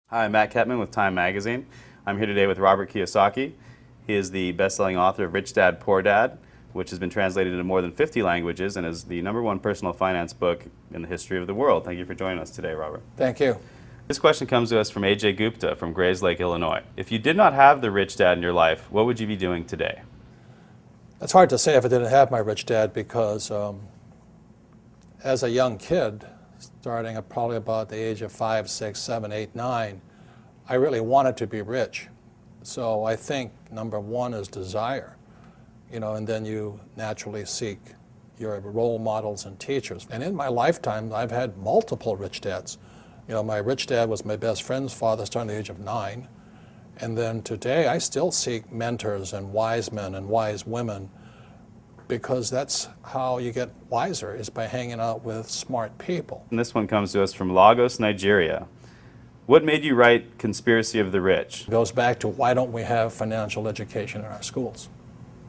Hi, I'm Matt Ketman with Time Magazine. I'm here today with Robert Kiyosaki. He is the best-selling author of Rich Dad, Poor Dad, which has been translated into more than 50 languages and is the #1 personal finance book in the history of the world. Thank you for joining us today, Robert. Thank you. This question comes to us from A.J. Gupta from Grays Lake, Illinois. If you did not have the rich dad in your life, what would you be doing today? It's hard to say if I didn't have my rich dad because as a young kid, starting at probably about the age of 5, 6, 7, 8, 9, I really wanted to be rich. So I think number one is desire, and then you naturally seek your role models and teachers. And in my lifetime, I've had multiple rich dads. My rich dad was my best friend's father starting at the age of 9. And then today, I still seek mentors and wise men and wise women because that's how you get wiser, is by hanging out with smart people. And this one comes to us from Lagos, Nigeria. What made you write Conspiracy of the Rich? It goes back to why don't we have financial education in our schools?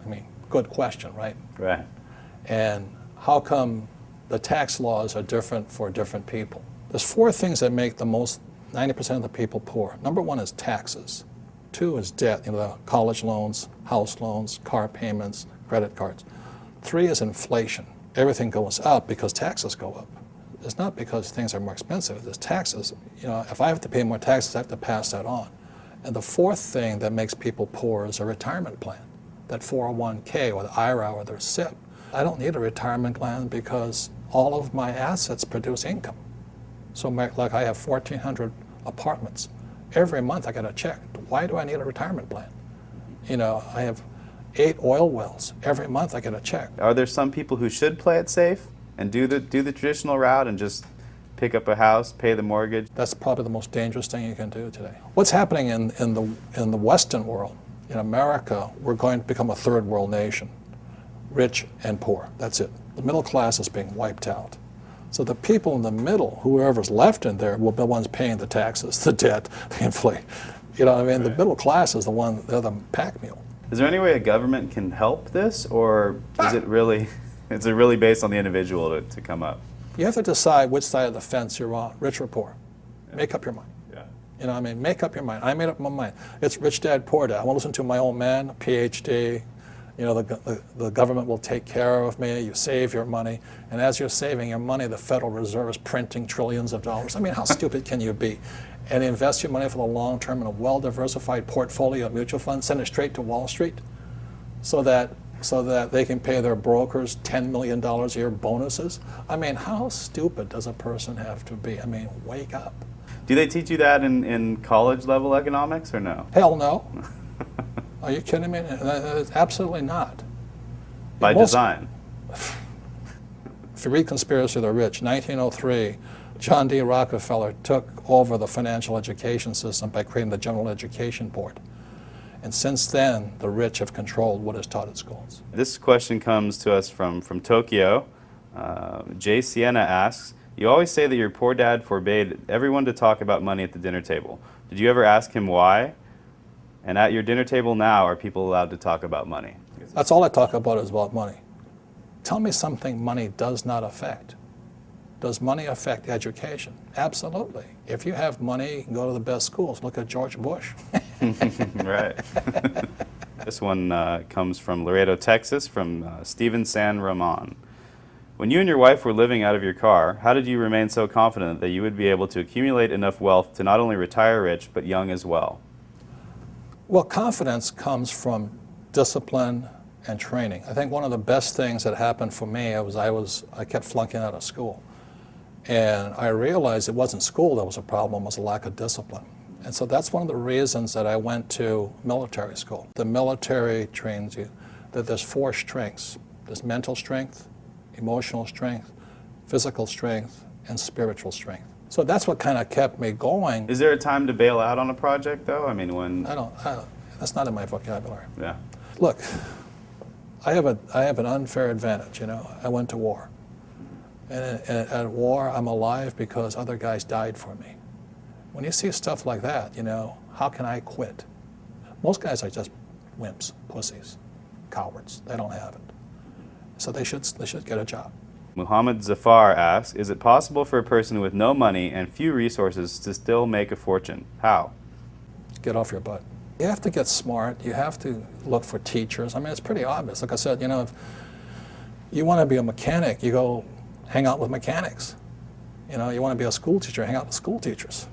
I mean, good question, right? Right. And how come the tax laws are different for different people? There's 4 things that make the most 90% of the people poor. Number 1 is taxes. 2 is debt, the college loans, house loans, car payments, credit cards. 3 is inflation. Everything goes up because taxes go up. It's not because things are more expensive. It's taxes. If I have to pay more taxes, I have to pass that on. And the 4th thing that makes people poor is a retirement plan, that 401k or the IRA or their SIP. I don't need a retirement plan because all of my assets produce income. So like I have 1,400 apartments. Every month I get a check. Why do I need a retirement plan? I have 8 oil wells. Every month I get a check. Are there some people who should play it safe and do the traditional route and just pick up a house, pay the mortgage? That's probably the most dangerous thing you can do today. What's happening in the Western world, in America, we're going to become a third world nation, rich and poor. That's it. The middle class is being wiped out. So the people in the middle, whoever's left in there, will be the ones paying the taxes, the debt, the inflation. The middle class is they're the pack mule. Is there any way a government can help this, or is it really based on the individual to come up? You have to decide which side of the fence you're on, rich or poor. Yeah. Make up your mind. Yeah. Make up your mind. I made up my mind. It's rich dad, poor dad. I want to listen to my old man, PhD. The government will take care of me. You save your money. And as you're saving your money, the Federal Reserve is printing trillions of dollars. How stupid can you be? And invest your money for the long term in a well-diversified portfolio of mutual funds, send it straight to Wall Street so that they can pay their brokers $10 million a year bonuses. How stupid does a person have to be? Wake up. Do they teach you that in college level economics or no? Hell no. Are you kidding me? Absolutely not. By design. If you read Conspiracy of the Rich, 1903, John D. Rockefeller took over the financial education system by creating the General Education Board. And since then, the rich have controlled what is taught at schools. This question comes to us from Tokyo. Jay Sienna asks, you always say that your poor dad forbade everyone to talk about money at the dinner table. Did you ever ask him why? And at your dinner table now, are people allowed to talk about money? That's all I talk about is about money. Tell me something money does not affect. Does money affect education? Absolutely. If you have money, you can go to the best schools. Look at George Bush. Right. This one comes from Laredo, Texas, from Steven San Ramon. When you and your wife were living out of your car, how did you remain so confident that you would be able to accumulate enough wealth to not only retire rich, but young as well? Well, confidence comes from discipline and training. I think one of the best things that happened for me was I kept flunking out of school. And I realized it wasn't school that was a problem, it was a lack of discipline. And so that's one of the reasons that I went to military school. The military trains you that there's 4 strengths. There's mental strength, emotional strength, physical strength, and spiritual strength. So that's what kind of kept me going. Is there a time to bail out on a project, though? When... I don't, that's not in my vocabulary. Yeah. Look, I have an unfair advantage, I went to war. And at war, I'm alive because other guys died for me. When you see stuff like that, how can I quit? Most guys are just wimps, pussies, cowards. They don't have it. So they should get a job. Muhammad Zafar asks, is it possible for a person with no money and few resources to still make a fortune? How? Get off your butt. You have to get smart. You have to look for teachers. I mean, it's pretty obvious. Like I said, if you want to be a mechanic, you go hang out with mechanics. You want to be a school teacher, hang out with school teachers.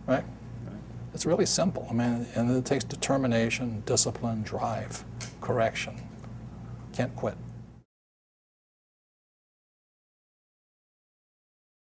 Right? It's really simple. I mean, and it takes determination, discipline, drive, correction. Can't quit.